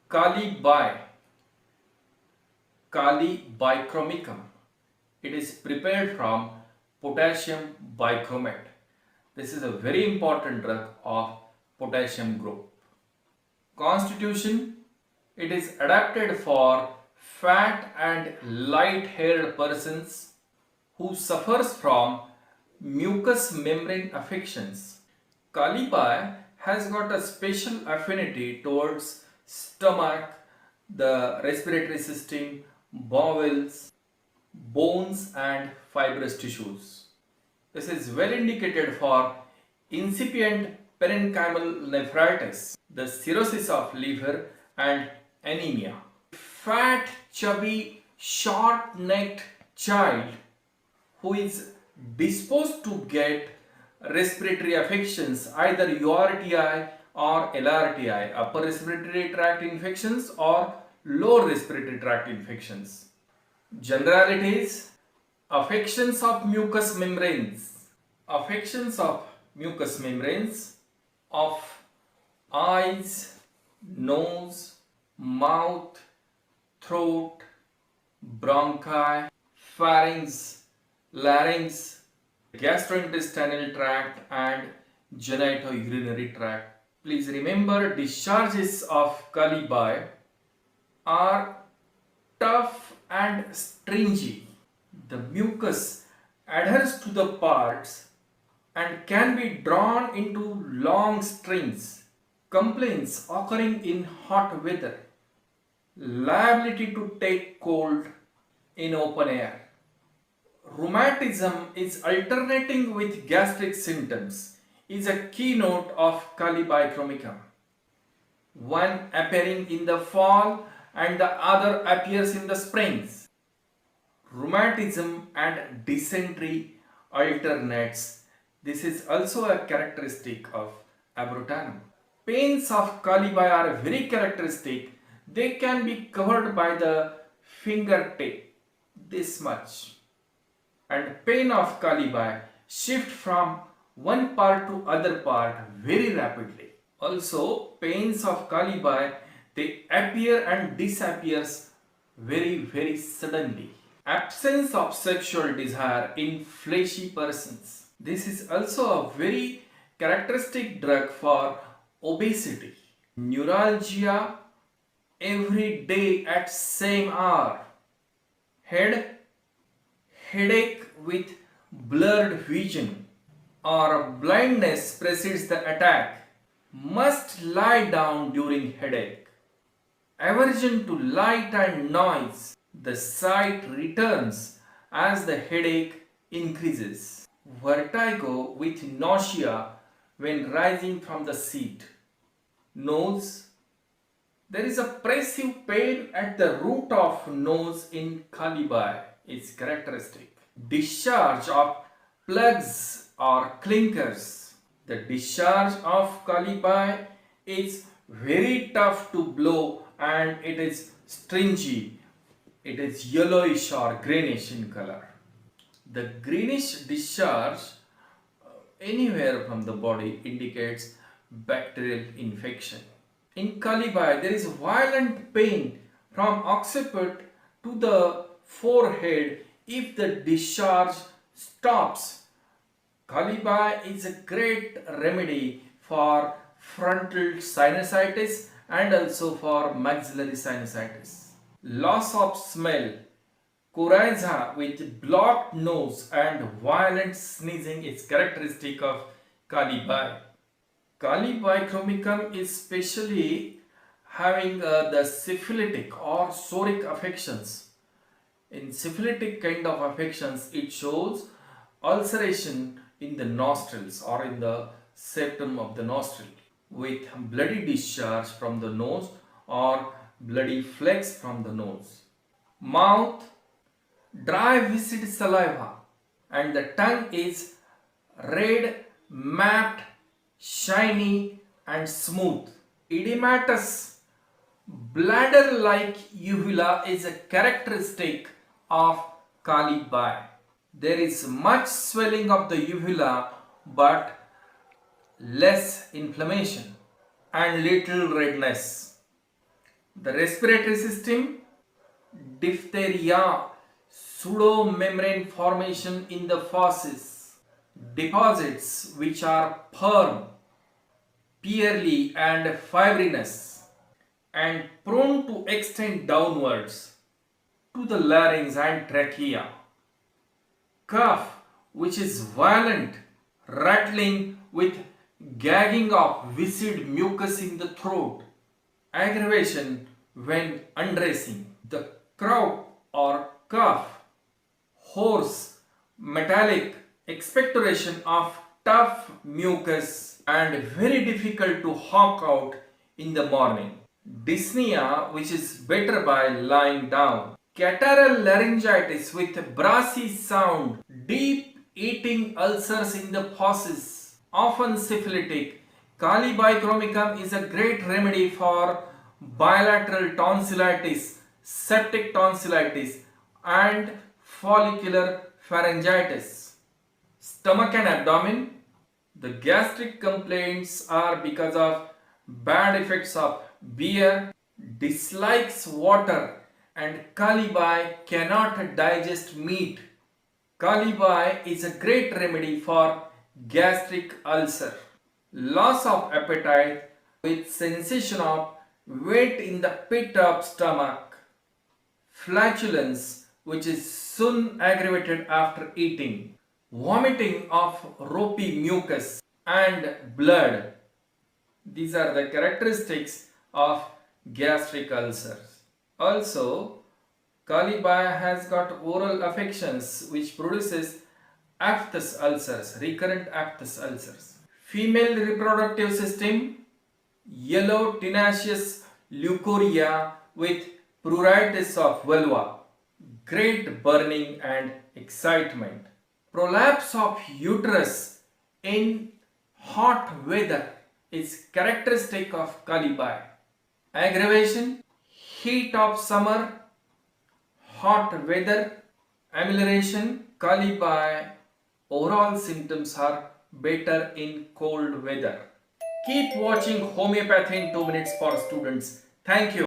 Kali Bichromicum. It is prepared from potassium bichromate. This is a very important drug of potassium group. Constitution. It is adapted for fat and light-haired persons who suffers from mucous membrane affections. Kalibai has got a special affinity towards stomach, the respiratory system, bowels, bones and fibrous tissues. This is well indicated for incipient parenchymal nephritis, the cirrhosis of liver and anemia. Fat, chubby, short-necked child who is disposed to get respiratory affections, either URTI or LRTI, upper respiratory tract infections or lower respiratory tract infections. Generalities: affections of mucous membranes, of eyes, nose, mouth, throat, bronchi, pharynx, larynx, gastrointestinal tract and genitourinary tract. Please remember, discharges of Kalibai are tough and stringy. The mucus adheres to the parts and can be drawn into long strings. Complaints occurring in hot weather. Liability to take cold in open air. Rheumatism is alternating with gastric symptoms is a keynote of Kali Bichromicum. One appearing in the fall and the other appears in the springs. Rheumatism and dysentery alternates. This is also a characteristic of abrotanum. Pains of Kalibai are very characteristic. They can be covered by the fingertip, this much. And pain of Kalibai shift from one part to other part very rapidly. Also, pains of Kalibai, they appear and disappears very suddenly. Absence of sexual desire in fleshy persons. This is also a very characteristic drug for obesity. Neuralgia every day at same hour. Headache with blurred vision or blindness precedes the attack. Must lie down during headache. Aversion to light and noise. The sight returns as the headache increases. Vertigo with nausea when rising from the seat. Nose. There is a pressive pain at the root of nose in Kalibai. It's characteristic. Discharge of plugs or clinkers. The discharge of Kalibai is very tough to blow and it is stringy. It is yellowish or greenish in color. The greenish discharge anywhere from the body indicates bacterial infection. In Kalibai, there is violent pain from occiput to the forehead if the discharge stops. Kalibai is a great remedy for frontal sinusitis and also for maxillary sinusitis. Loss of smell. Coryza with blocked nose and violent sneezing is characteristic of Kalibai. Kali Bichromicum is specially having the syphilitic or soric affections. In syphilitic kind of affections, it shows ulceration in the nostrils or in the septum of the nostril with bloody discharge from the nose or bloody flecks from the nose. Mouth, dry viscid saliva, and the tongue is red, mapped, shiny and smooth. Edematous, bladder-like uvula is a characteristic of Kalibai. There is much swelling of the uvula but less inflammation and little redness. The respiratory system, diphtheria, pseudomembrane formation in the fauces, deposits which are firm, pearly and fibrinous and prone to extend downwards to the larynx and trachea. Cough which is violent, rattling with gagging of viscid mucus in the throat. Aggravation when undressing. The croak or cough, hoarse, metallic expectoration of tough mucus and very difficult to hawk out in the morning. Dyspnea which is better by lying down. Catarrhal laryngitis with brassy sound, deep eating ulcers in the fauces, often syphilitic. Kali Bichromicum is a great remedy for bilateral tonsillitis, septic tonsillitis and follicular pharyngitis. Stomach and abdomen. The gastric complaints are because of bad effects of beer, dislikes water and Kali cannot digest meat. Kali is a great remedy for gastric ulcer. Loss of appetite with sensation of weight in the pit of stomach. Flatulence which is soon aggravated after eating. Vomiting of ropey mucus and blood. These are the characteristics of gastric ulcers. Also, Kali has got oral affections which produces Aphthous ulcers, recurrent Aphthous ulcers. Female reproductive system, yellow tenacious leukorrhea with pruritus of vulva, great burning and excitement. Prolapse of uterus in hot weather is characteristic of Kali. Aggravation, heat of summer, hot weather, amelioration, Kali. Overall symptoms are better in cold weather. Keep watching Homeopathy in 2 minutes for students. Thank you.